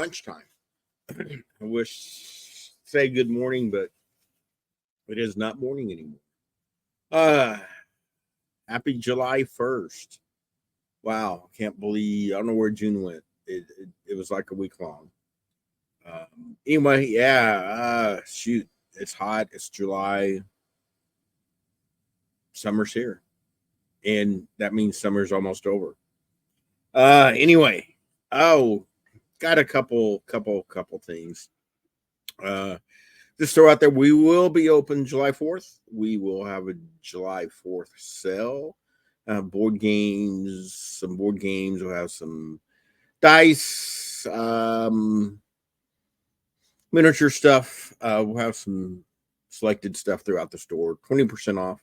lunchtime. I wish say good morning, but it is not morning anymore. Uh Happy July 1st. Wow, can't believe I don't know where June went. It was like a week long. Anyway, yeah, shoot, it's hot. It's July. Summer's here, and that means summer's almost over. Anyway, oh, got a couple things. Uh, just throw out there, we will be open July 4th. We will have a July 4th sale. Board games, some board games. We'll have some dice, miniature stuff. We'll have some selected stuff throughout the store. 20% off.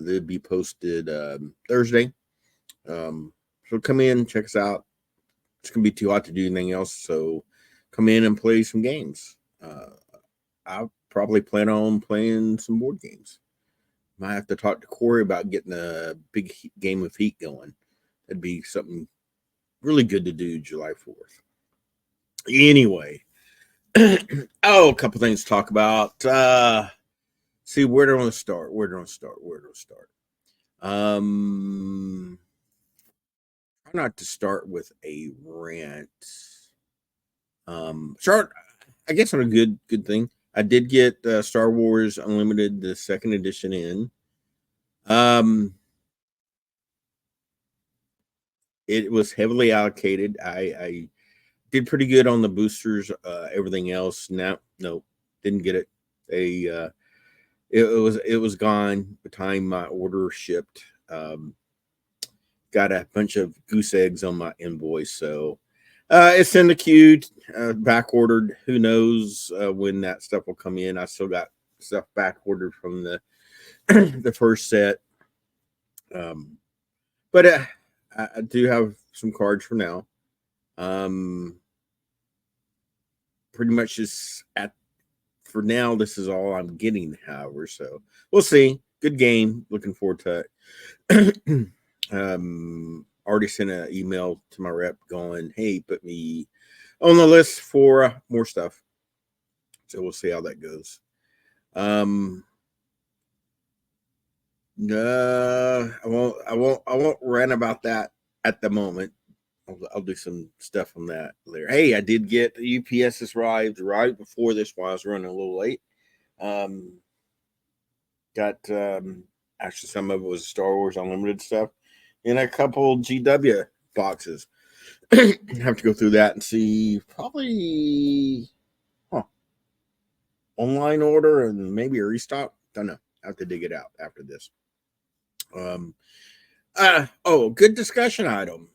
They'll be posted Thursday. So come in, check us out. It's gonna be too hot to do anything else, so come in and play some games. I'll probably plan on playing some board games. Might have to talk to Corey about getting a big game of Heat going. That'd be something really good to do July 4th. Anyway, a couple things to talk about. See, where do I want to start? Try not to start with a rant. Start, I guess, on a good thing. I did get Star Wars Unlimited, the second edition in. It was heavily allocated. I did pretty good on the boosters. Everything else, no, didn't get it. It was gone by the time my order shipped. Got a bunch of goose eggs on my invoice, so it's in the queue, back ordered. Who knows when that stuff will come in? I still got stuff back ordered from the the first set. But I do have some cards for now. Pretty much just for now, this is all I'm getting, however. So we'll see. Good game. Looking forward to it. Already sent an email to my rep going, hey, put me on the list for more stuff. So we'll see how that goes. No, I won't rant about that at the moment. I'll do some stuff on that later. Hey, I did get the UPS arrived right before this while I was running a little late. Got actually some of it was Star Wars Unlimited stuff and a couple GW boxes. Have to go through that and see probably online order and maybe a restock. Don't know. I have to dig it out after this. Good discussion item.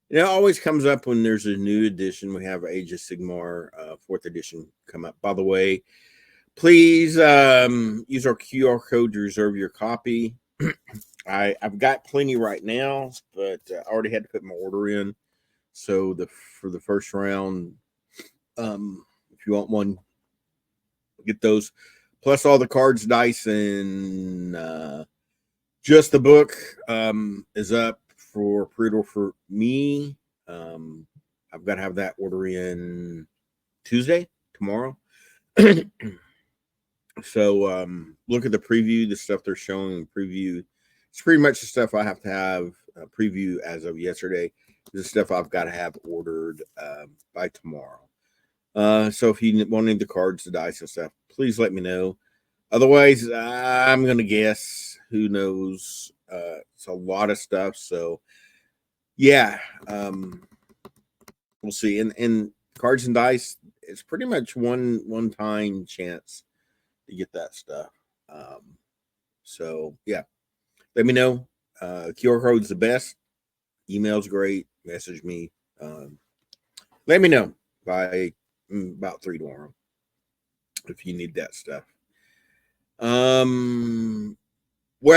It always comes up when there's a new edition. We have Age of Sigmar 4th edition come up. By the way, please use our QR code to reserve your copy. I've got plenty right now, but I already had to put my order in. So for the first round, if you want one, get those. Plus all the cards, dice, and just the book is up for pre-order for me. I've got to have that order in tomorrow. So look at the preview, the stuff they're showing preview. It's pretty much the stuff I have to have preview as of yesterday. The stuff I've got to have ordered by tomorrow. So if you want any of the cards, the dice and stuff, please let me know. Otherwise, I'm going to guess. Who knows? It's a lot of stuff. So, yeah, we'll see. And cards and dice, it's pretty much one time chance to get that stuff. So, yeah, let me know. QR code's the best. Email's great. Message me. Let me know by about 3 tomorrow if you need that stuff. Where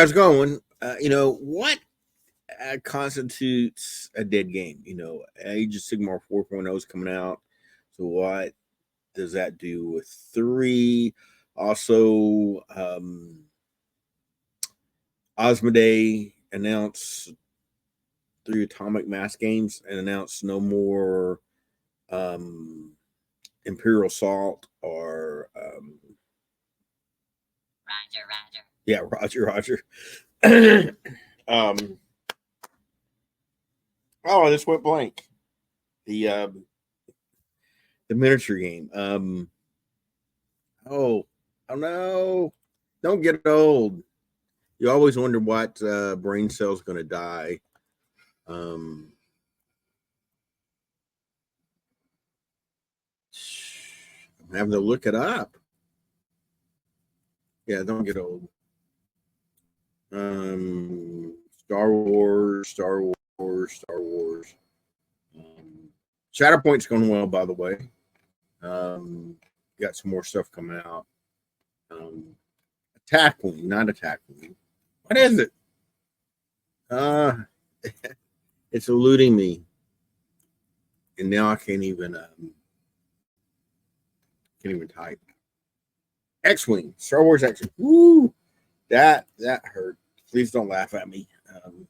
I was going, what constitutes a dead game? Age of Sigmar 4.0 is coming out. So what does that do with 3? Also, Osmodee announced 3 Atomic Mass games and announced no more um, Imperial Salt or yeah, Roger. um, oh, this went blank. The miniature game. Oh, oh no! Don't get old. You always wonder what brain cell's going to die. Um, I'm having to look it up. Yeah, don't get old. Star Wars, Star Wars, Star Wars. Um, Shatterpoint's going well, by the way. Got some more stuff coming out. Attack Wing, not Attack Wing. What is it? Uh, it's eluding me, and now I can't even type. X-Wing, Star Wars X-Wing. Woo! That hurt. Please don't laugh at me. I'm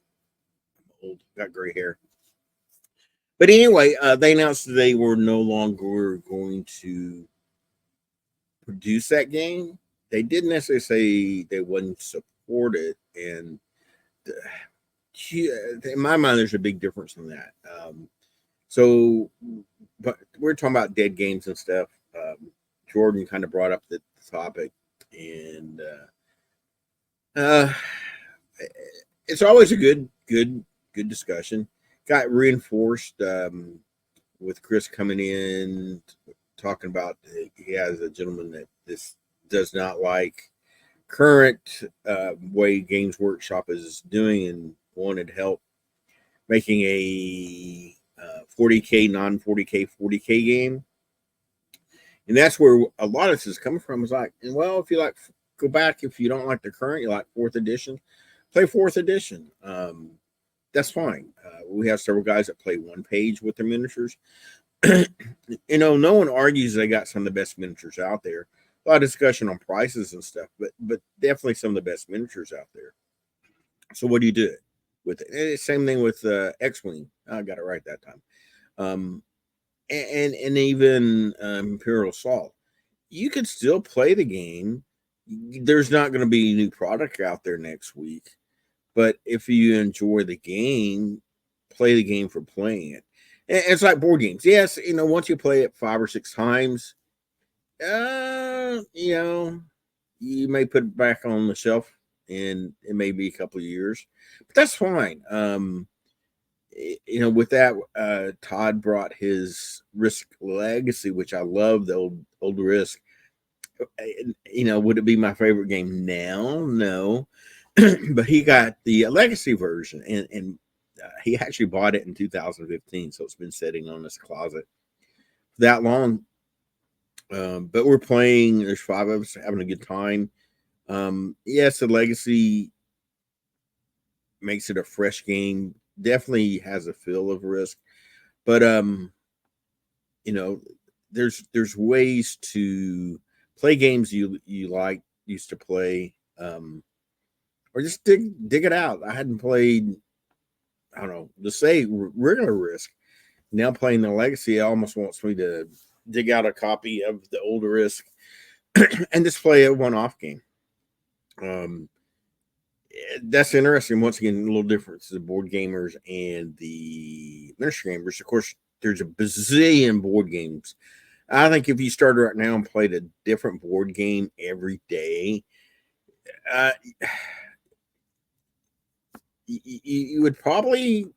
old, got gray hair. But anyway, they announced that they were no longer going to produce that game. They didn't necessarily say they wouldn't support it, and in my mind, there's a big difference in that. So, but we're talking about dead games and stuff. Jordan kind of brought up the topic, and uh, it's always a good discussion. Got reinforced with Chris coming in talking about he has a gentleman that this does not like current way Games Workshop is doing and wanted help making a 40K, non 40K, 40K game. And that's where a lot of this is coming from. Is like, well, if you like, go back. If you don't like the current, you like 4th edition, play 4th edition. That's fine. We have several guys that play one page with their miniatures. No one argues they got some of the best miniatures out there. A lot of discussion on prices and stuff, but definitely some of the best miniatures out there. So what do you do with it? Same thing with X-Wing. I got it right that time. And even Imperial Assault. You could still play the game. There's not going to be a new product out there next week, but if you enjoy the game, play the game for playing it. And it's like board games. Yes, once you play it 5 or 6 times, you may put it back on the shelf, and it may be a couple of years, but that's fine. With that, Todd brought his Risk Legacy, which I love, the old Risk. Would it be my favorite game now? No, but he got the Legacy version, and he actually bought it in 2015, so it's been sitting on his closet that long. But we're playing. There's 5 of us having a good time. Yes, the Legacy makes it a fresh game. Definitely has a feel of Risk, but there's ways to play games you used to play, or just dig it out. I hadn't played, I don't know, to say regular Risk. Now playing the Legacy, it almost wants me to dig out a copy of the older Risk and just play a one-off game. That's interesting. Once again, a little difference the board gamers and the miniature gamers. Of course, there's a bazillion board games. I think if you started right now and played a different board game every day, you would probably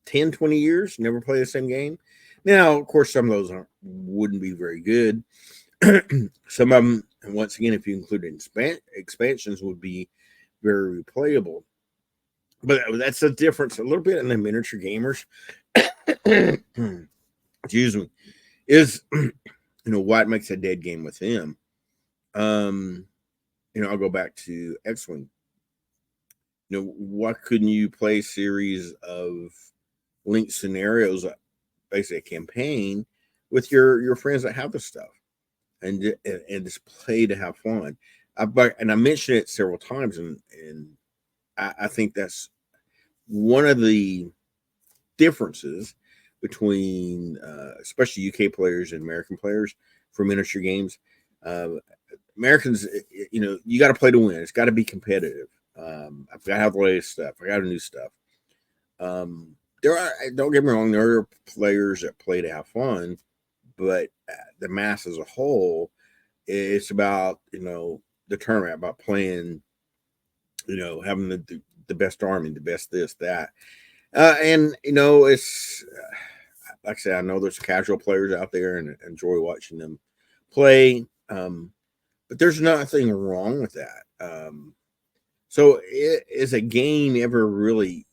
10, 20 years never play the same game. Now, of course, some of those wouldn't be very good. Some of them, and once again, if you include expansions, would be very replayable. But that's the difference a little bit in the miniature gamers. Excuse me. Is what makes a dead game with them. I'll go back to X-Wing. What couldn't you play a series of linked scenarios, basically a campaign, with your friends that have the stuff, and just play to have fun. I mentioned it several times, and I think that's one of the differences between especially UK players and American players for miniature games. Uh, Americans, you got to play to win. It's got to be competitive. I've got to have the latest stuff. I got the new stuff. There are, don't get me wrong, there are players that play to have fun, but the mass as a whole, it's about the tournament, about playing, having the best army, the best this that, and it's like I said, I know there's casual players out there and enjoy watching them play, but there's nothing wrong with that. So, is a game ever really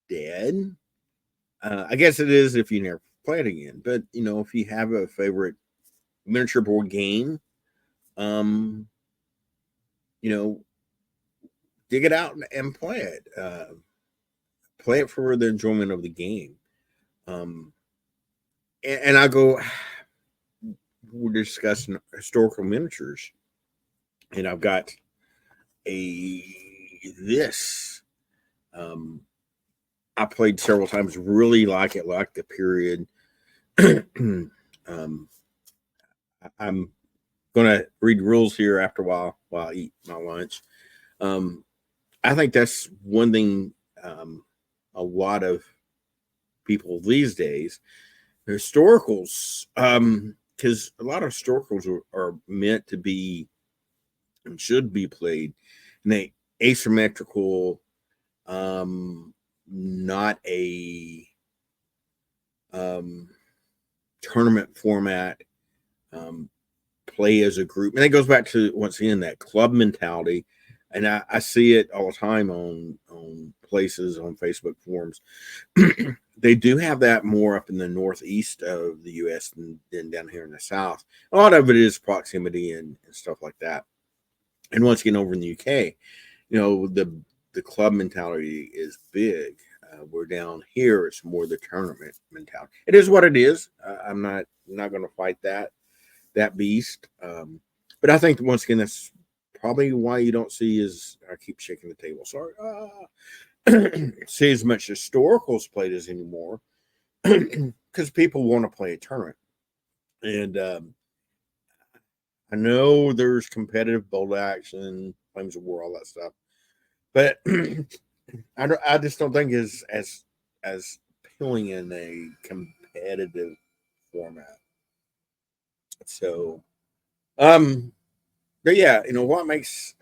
dead? I guess it is if you never play it again. But if you have a favorite miniature board game, um, you know, dig it out and play it. Play it for the enjoyment of the game. Um, and I go, we're discussing historical miniatures, and I've got a this. Um, I played several times. Really like it. Like the period. um, I'm gonna read rules here after a while I eat my lunch. Um, I think that's one thing. A lot of people these days, historicals, because a lot of historicals are meant to be and should be played in a asymmetrical, not a um, tournament format. Um, Play as a group, and it goes back to once again that club mentality. And I see it all the time on places on Facebook forums. They do have that more up in the northeast of the U.S. than down here in the south. A lot of it is proximity and stuff like that. And once again, over in the UK, the club mentality is big. We're down here; it's more the tournament mentality. It is what it is. I'm not going to fight that beast. But I think once again, that's probably why you don't see as I keep shaking the table. Sorry, see as much historicals played as anymore because people want to play a tournament. And I know there's competitive bold action, flames of war, all that stuff, but I just don't think is as appealing in a competitive format. So, um, but yeah, what makes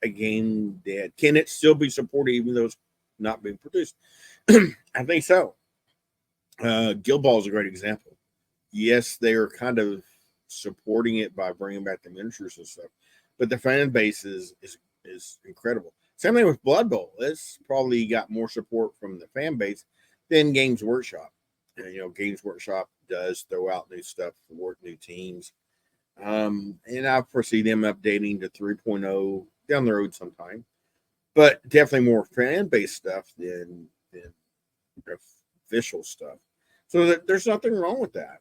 a game dead? Can it still be supported even though it's not being produced? I think so. Guild Ball is a great example. Yes, they are kind of supporting it by bringing back the miniatures and stuff, but the fan base is incredible. Same thing with Blood Bowl. It's probably got more support from the fan base than Games Workshop. And, Games Workshop does throw out new stuff for new teams. And I foresee them updating to 3.0 down the road sometime, but definitely more fan based stuff than official stuff. So there's nothing wrong with that.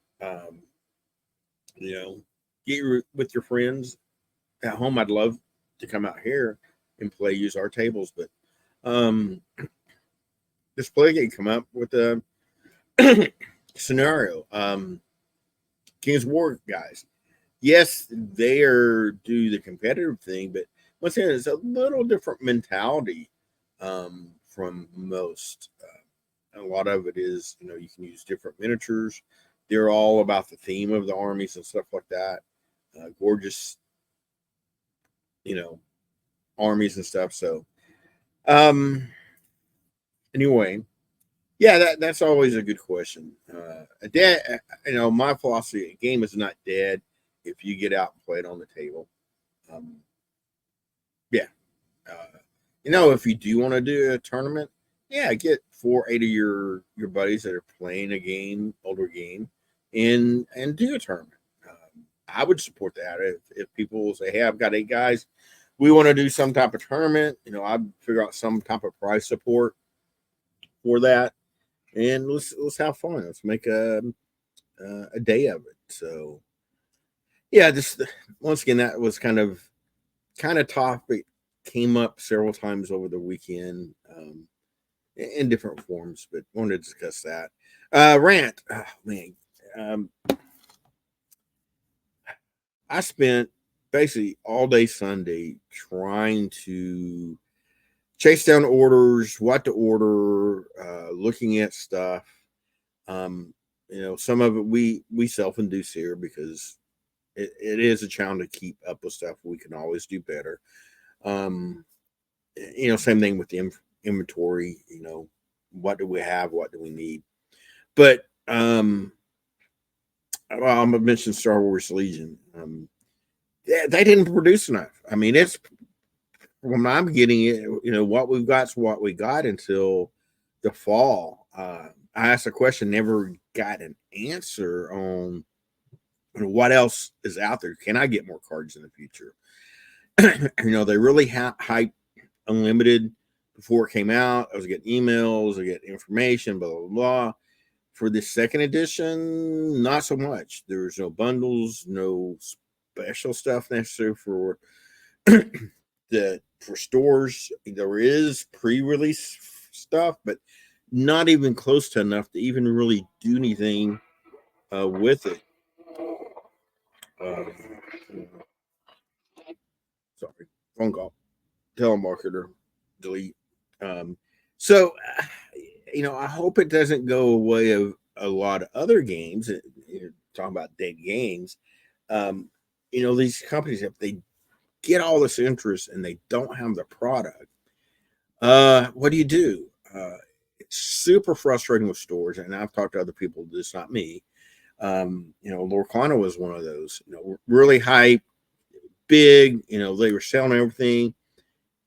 You know, with your friends at home. I'd love to come out here and use our tables, but um, this play game come up with a scenario. King's War guys, yes, they do the competitive thing, but once again, it's a little different mentality from most. A lot of it is, you can use different miniatures. They're all about the theme of the armies and stuff like that. Gorgeous, you know, armies and stuff. So, um, anyway, yeah, that's always a good question. A dead, my philosophy: a game is not dead if you get out and play it on the table. Um, yeah, if you do want to do a tournament, yeah, get 4, 8 of your buddies that are playing a game, older game, and do a tournament. I would support that if people say, "Hey, I've got 8 guys, we want to do some type of tournament." I'd figure out some type of prize support for that, and let's have fun. Let's make a day of it. So yeah, just once again, that was kind of topic came up several times over the weekend. in different forms, but wanted to discuss that. Rant. Oh, man. Um, I spent basically all day Sunday trying to chase down orders, what to order, looking at stuff. Um, some of it we self induce here because it is a challenge to keep up with stuff. We can always do better. Um, same thing with the inventory. What do we have? What do we need? But well, I'm gonna mention Star Wars Legion. They didn't produce enough. I mean, it's when I'm getting it, what we've got's what we got until the fall. I asked a question, never got an answer on what else is out there. Can I get more cards in the future? They really hyped Unlimited before it came out. I was getting emails, I get information, blah blah blah. For the second edition, not so much. There's no bundles, no special stuff necessary for for stores. There is pre-release stuff, but not even close to enough to even really do anything with it. Um, sorry, phone call. Telemarketer, delete. Um, so, I hope it doesn't go away of a lot of other games. Talking about dead games. Um, these companies, if they get all this interest and they don't have the product, what do you do? It's super frustrating with stores, and I've talked to other people. It's not me. Lorcana was one of those. Really hype, big. They were selling everything,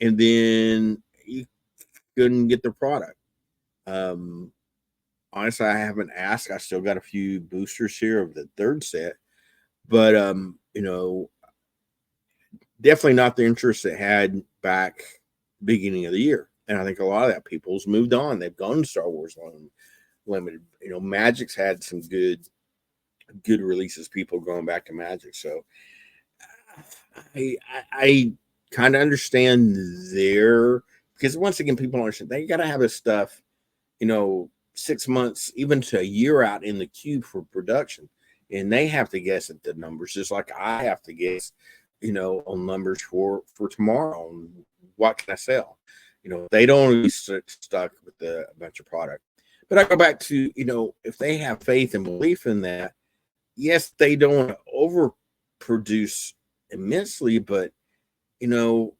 and then you couldn't get the product. Um, Honestly, I haven't asked. I still got a few boosters here of the third set, but definitely not the interest it had back beginning of the year. And I think a lot of that people's moved on. They've gone to Star Wars Limited. Magic's had some good releases. People going back to Magic, so I kind of understand there because once again, people don't understand they got to have this stuff, 6 months, even to a year out in the queue for production, and they have to guess at the numbers just like I have to guess, on numbers for tomorrow. On what can I sell? They don't be stuck with a bunch of product. But I go back to, if they have faith and belief in that, yes, they don't overproduce immensely, but you know,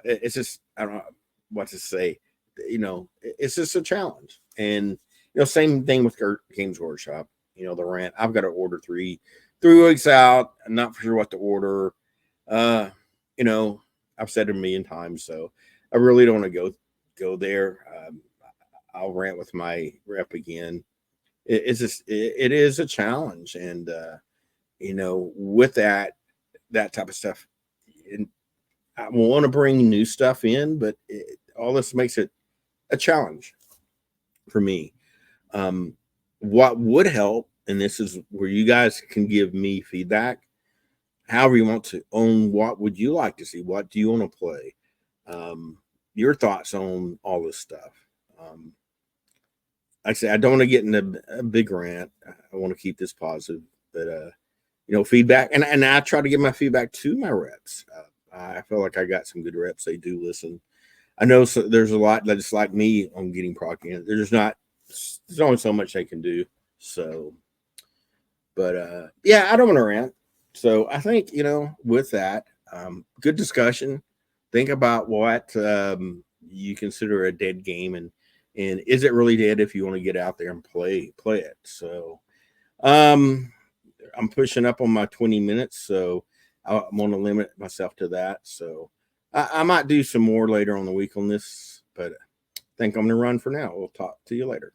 it's just I don't know what to say. It's just a challenge, and same thing with Games Workshop. The rant. I've got to order 3 weeks out. I'm not sure what to order. Uh, I've said it a million times, so I really don't want to go there. I'll rant with my rep again. It's just it is a challenge, and with that type of stuff, and I want to bring new stuff in, but all this makes it a challenge for me. What would help, and this is where you guys can give me feedback, however you want to own. What would you like to see? What do you want to play? Your thoughts on all this stuff. Like I say, I don't want to get in a big rant. I want to keep this positive, but feedback, and I try to give my feedback to my reps. I feel like I got some good reps. They do listen. I know there's a lot that's like me on getting proc in. There's only so much they can do. So, but yeah, I don't want to rant. So I think with that, good discussion. Think about what you consider a dead game, and is it really dead if you want to get out there and play it. So, I'm pushing up on my 20 minutes, so I'm going to limit myself to that. So I might do some more later on the week on this, but I think I'm going to run for now. We'll talk to you later.